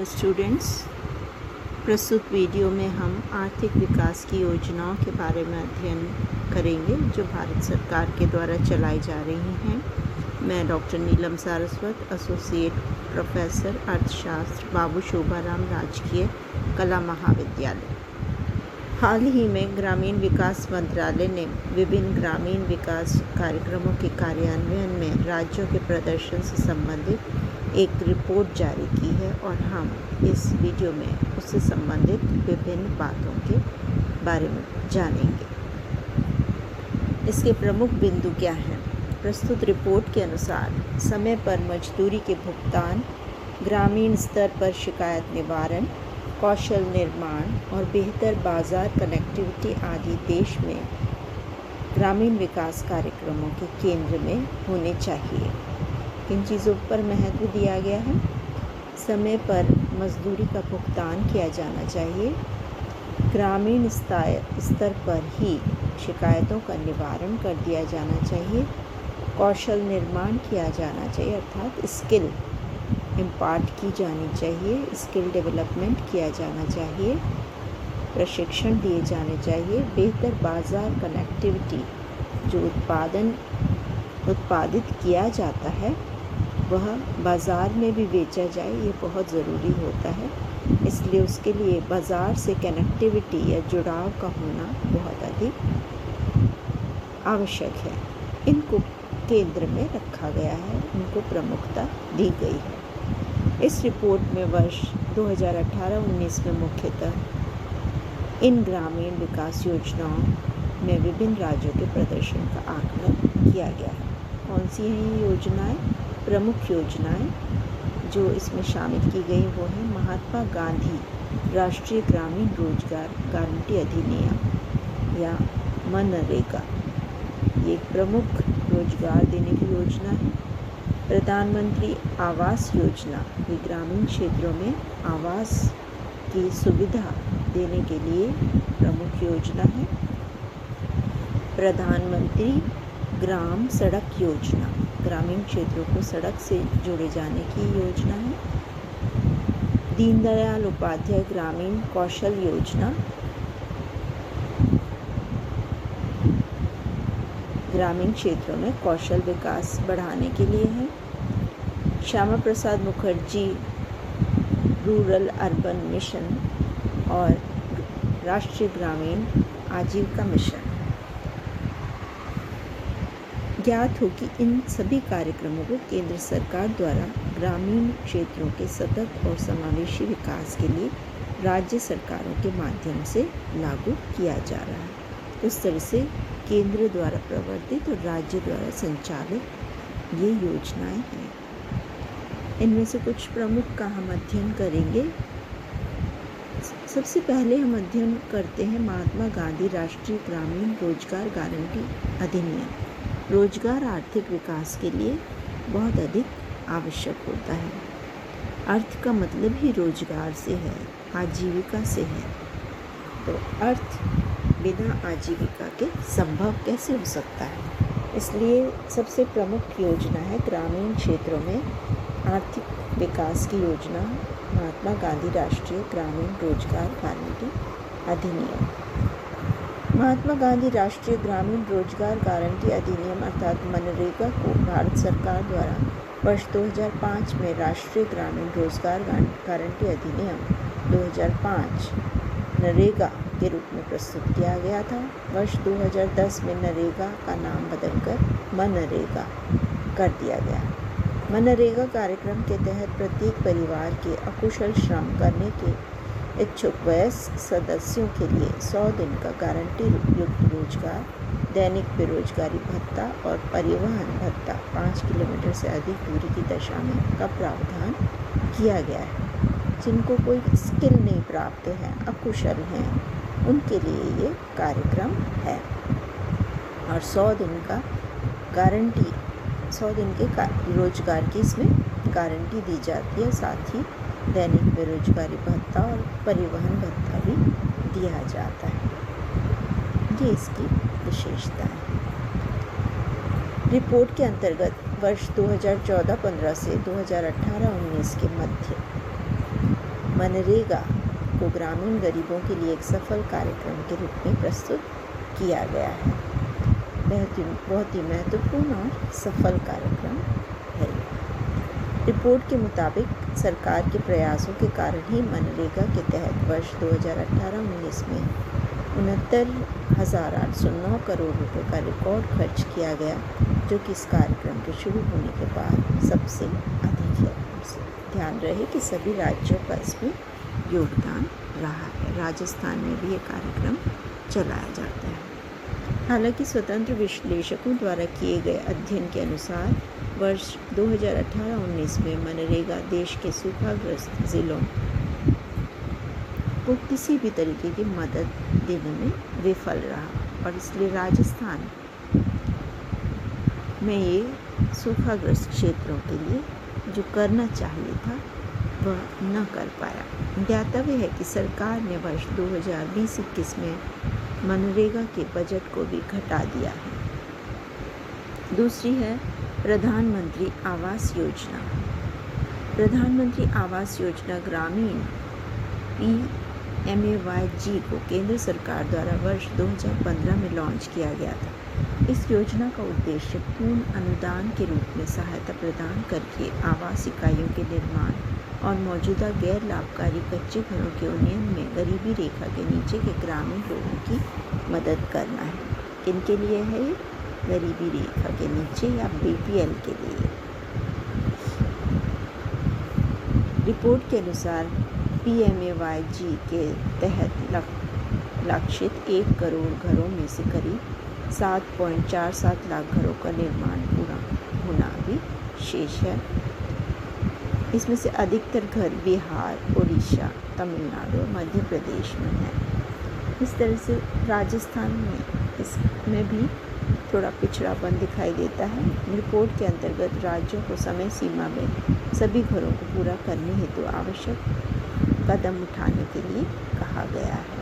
Students, प्रस्तुत video में हम आर्थिक विकास की योजनाओं के बारे में अध्ययन करेंगे जो भारत सरकार के द्वारा चलाई जा रही हैं। मैं डॉक्टर नीलम सारस्वत, एसोसिएट प्रोफेसर अर्थशास्त्र, बाबू शोभाराम राजकीय कला महाविद्यालय। हाल ही में ग्रामीण विकास मंत्रालय ने विभिन्न ग्रामीण विकास कार्यक्रमों के कार्यान्वयन में राज्यों के प्रदर्शन से संबंधित एक रिपोर्ट जारी की है और हम इस वीडियो में उससे संबंधित विभिन्न बातों के बारे में जानेंगे। इसके प्रमुख बिंदु क्या हैं? प्रस्तुत रिपोर्ट के अनुसार समय पर मजदूरी के भुगतान, ग्रामीण स्तर पर शिकायत निवारण, कौशल निर्माण और बेहतर बाजार कनेक्टिविटी आदि देश में ग्रामीण विकास कार्यक्रमों के केंद्र में होने चाहिए। किन चीज़ों पर महत्व दिया गया है? समय पर मजदूरी का भुगतान किया जाना चाहिए, ग्रामीण स्तर पर ही शिकायतों का निवारण कर दिया जाना चाहिए, कौशल निर्माण किया जाना चाहिए अर्थात स्किल इम्पार्ट की जानी चाहिए, स्किल डेवलपमेंट किया जाना चाहिए, प्रशिक्षण दिए जाने चाहिए, बेहतर बाज़ार कनेक्टिविटी, जो उत्पादित किया जाता है वह बाज़ार में भी बेचा जाए, ये बहुत ज़रूरी होता है। इसलिए उसके लिए बाज़ार से कनेक्टिविटी या जुड़ाव का होना बहुत अधिक आवश्यक है। इनको केंद्र में रखा गया है, इनको प्रमुखता दी गई है। इस रिपोर्ट में वर्ष 2018-19 में मुख्यतः इन ग्रामीण विकास योजनाओं में विभिन्न राज्यों के प्रदर्शन का आकलन किया गया है। कौन सी हैं ये योजनाएं? प्रमुख योजनाएं जो इसमें शामिल की गई वो हैं महात्मा गांधी राष्ट्रीय ग्रामीण रोजगार गारंटी अधिनियम या मनरेगा, ये एक प्रमुख रोजगार देने की योजना है। प्रधानमंत्री आवास योजना, ये ग्रामीण क्षेत्रों में आवास की सुविधा देने के लिए प्रमुख योजना है। प्रधानमंत्री ग्राम सड़क योजना, ग्रामीण क्षेत्रों को सड़क से जोड़े जाने की योजना है। दीनदयाल उपाध्याय ग्रामीण कौशल योजना, ग्रामीण क्षेत्रों में कौशल विकास बढ़ाने के लिए है। Shyama Prasad Mukherjee rural urban mission और राष्ट्रीय ग्रामीण आजीविका मिशन। ज्ञात हो कि इन सभी कार्यक्रमों को केंद्र सरकार द्वारा ग्रामीण क्षेत्रों के सतत और समावेशी विकास के लिए राज्य सरकारों के माध्यम से लागू किया जा रहा है। उस तरह से केंद्र द्वारा प्रवर्तित और राज्य द्वारा संचालित ये योजनाएं हैं। इनमें से कुछ प्रमुख का हम अध्ययन करेंगे। सबसे पहले हम अध्ययन करते हैं महात्मा गांधी राष्ट्रीय ग्रामीण रोजगार गारंटी अधिनियम। रोजगार आर्थिक विकास के लिए बहुत अधिक आवश्यक होता है। अर्थ का मतलब ही रोजगार से है, आजीविका से है। तो अर्थ बिना आजीविका के संभव कैसे हो सकता है? इसलिए सबसे प्रमुख योजना है ग्रामीण क्षेत्रों में आर्थिक विकास की योजना, महात्मा गांधी राष्ट्रीय ग्रामीण रोजगार गारंटी अधिनियम। महात्मा गांधी राष्ट्रीय ग्रामीण रोजगार गारंटी अधिनियम अर्थात मनरेगा को भारत सरकार द्वारा वर्ष 2005 में राष्ट्रीय ग्रामीण रोजगार गारंटी अधिनियम 2005 नरेगा के रूप में प्रस्तुत किया गया था। वर्ष 2010 में नरेगा का नाम बदलकर मनरेगा कर दिया गया। मनरेगा कार्यक्रम के तहत प्रत्येक परिवार के अकुशल श्रम करने के इच्छुक वयस्क सदस्यों के लिए 100 दिन का गारंटी युक्त रोजगार, दैनिक बेरोजगारी भत्ता और परिवहन भत्ता 5 किलोमीटर से अधिक दूरी की दशा में का प्रावधान किया गया है। जिनको कोई स्किल नहीं प्राप्त है, अकुशल हैं, उनके लिए ये कार्यक्रम है। और 100 दिन का गारंटी, 100 दिन के रोजगार की इसमें गारंटी दी जाती है। साथ ही दैनिक बेरोजगारी भत्ता और परिवहन भत्ता भी दिया जाता है। ये इसकी विशेषता है। रिपोर्ट के अंतर्गत वर्ष 2014-15 से 2018-19 के मध्य मनरेगा को ग्रामीण गरीबों के लिए एक सफल कार्यक्रम के रूप में प्रस्तुत किया गया है। बहुत ही महत्वपूर्ण और सफल कार्यक्रम है। रिपोर्ट के मुताबिक सरकार के प्रयासों के कारण ही मनरेगा के तहत वर्ष 2018-19 में 69,809 करोड़ रुपए का रिकॉर्ड खर्च किया गया, जो कि इस कार्यक्रम के शुरू होने के बाद सबसे अधिक है। ध्यान रहे कि सभी राज्यों का इसमें योगदान रहा है। राजस्थान में भी ये कार्यक्रम चलाया जाता है। हालांकि स्वतंत्र विश्लेषकों द्वारा किए गए अध्ययन के अनुसार वर्ष 2018-19 में मनरेगा देश के सूखाग्रस्त जिलों को किसी भी तरीके की मदद देने में विफल रहा और इसलिए राजस्थान में ये सूखाग्रस्त क्षेत्रों के लिए जो करना चाहिए था वह न कर पाया। ज्ञातव्य है कि सरकार ने वर्ष 2020-21 में मनरेगा के बजट को भी घटा दिया है। दूसरी है प्रधानमंत्री आवास योजना। प्रधानमंत्री आवास योजना ग्रामीण PMAY-G को केंद्र सरकार द्वारा वर्ष 2015 में लॉन्च किया गया था। इस योजना का उद्देश्य पूर्ण अनुदान के रूप में सहायता प्रदान करके आवास इकाइयों के निर्माण और मौजूदा गैर लाभकारी कच्चे घरों के उन्नयन में गरीबी रेखा के नीचे के ग्रामीण लोगों की मदद करना है। इनके लिए है गरीबी रेखा के नीचे या BPL के लिए। रिपोर्ट के अनुसार PMAY-G के तहत लक्षित 1 करोड़ घरों में से करीब 7.47 लाख घरों का निर्माण पूरा होना भी शेष है। इसमें से अधिकतर घर बिहार, उड़ीसा, तमिलनाडु और मध्य प्रदेश में हैं। इस तरह से राजस्थान में इसमें भी थोड़ा पिछड़ापन दिखाई देता है। रिपोर्ट के अंतर्गत राज्यों को समय सीमा में सभी घरों को पूरा करने हेतु आवश्यक कदम उठाने के लिए कहा गया है।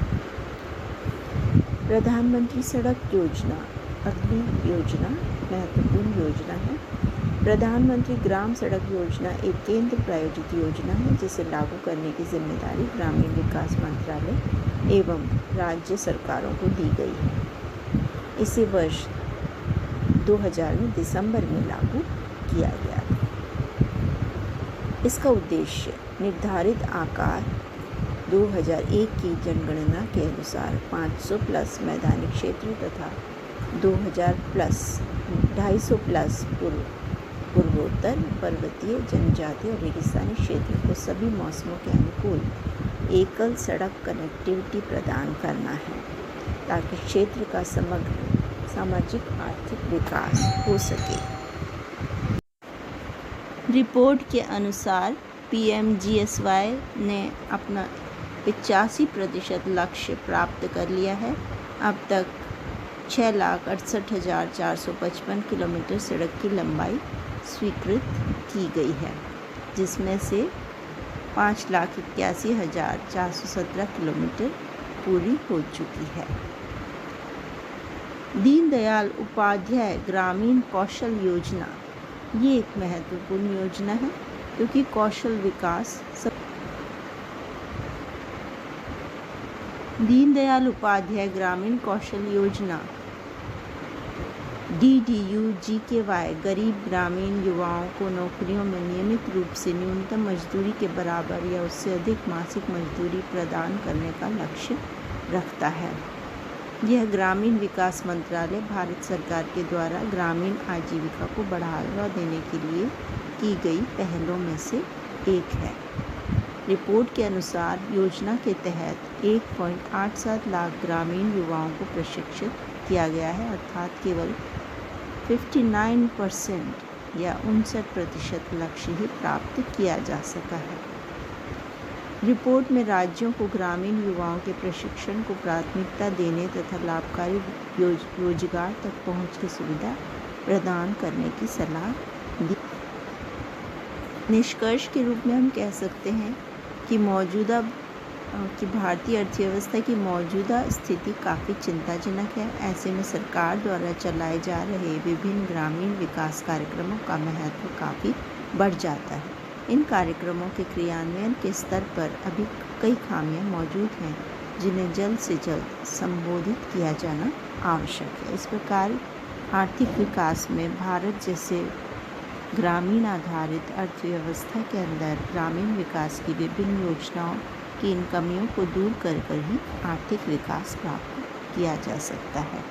प्रधानमंत्री सड़क योजना अगली योजना महत्वपूर्ण योजना है। प्रधानमंत्री ग्राम सड़क योजना एक केंद्र प्रायोजित योजना है जिसे लागू करने की जिम्मेदारी ग्रामीण विकास मंत्रालय एवं राज्य सरकारों को दी गई है। इसे वर्ष 2000 में दिसंबर में लागू किया गया था। इसका उद्देश्य निर्धारित आकार 2001 की जनगणना के अनुसार 500 प्लस मैदानी क्षेत्र तथा 2000 प्लस 250 प्लस पूर्वोत्तर पर्वतीय, जनजातीय और रेगिस्तानी क्षेत्र को सभी मौसमों के अनुकूल एकल सड़क कनेक्टिविटी प्रदान करना है ताकि क्षेत्र का समग्र सामाजिक आर्थिक विकास हो सके। रिपोर्ट के अनुसार PMGSY ने अपना 85% लक्ष्य प्राप्त कर लिया है। अब तक 6,68,455 किलोमीटर सड़क की लंबाई स्वीकृत की गई है, जिसमें से 5,81,417 किलोमीटर पूरी हो चुकी है। दीनदयाल उपाध्याय ग्रामीण कौशल योजना ये एक महत्वपूर्ण योजना है क्योंकि कौशल विकास दीनदयाल उपाध्याय ग्रामीण कौशल योजना DDU-GKY गरीब ग्रामीण युवाओं को नौकरियों में नियमित रूप से न्यूनतम मजदूरी के बराबर या उससे अधिक मासिक मजदूरी प्रदान करने का लक्ष्य रखता है। यह ग्रामीण विकास मंत्रालय भारत सरकार के द्वारा ग्रामीण आजीविका को बढ़ावा देने के लिए की गई पहलों में से एक है। रिपोर्ट के अनुसार योजना के तहत 1.87 लाख ग्रामीण युवाओं को प्रशिक्षित किया गया है, अर्थात केवल 59% या 59% लक्ष्य ही प्राप्त किया जा सका है। रिपोर्ट में राज्यों को ग्रामीण युवाओं के प्रशिक्षण को प्राथमिकता देने तथा लाभकारी रोजगार तक पहुंच की सुविधा प्रदान करने की सलाह दी। निष्कर्ष के रूप में हम कह सकते हैं कि भारतीय अर्थव्यवस्था की मौजूदा स्थिति काफ़ी चिंताजनक है। ऐसे में सरकार द्वारा चलाए जा रहे विभिन्न ग्रामीण विकास कार्यक्रमों का महत्व काफ़ी बढ़ जाता है। इन कार्यक्रमों के क्रियान्वयन के स्तर पर अभी कई खामियां मौजूद हैं जिन्हें जल्द से जल्द संबोधित किया जाना आवश्यक है। इस प्रकार आर्थिक विकास में भारत जैसे ग्रामीण आधारित अर्थव्यवस्था के अंदर ग्रामीण विकास की विभिन्न योजनाओं की इन कमियों को दूर कर ही आर्थिक विकास प्राप्त किया जा सकता है।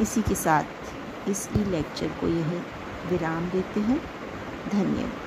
इसी के साथ इस ई लेक्चर को यही विराम देते हैं। धन्यवाद।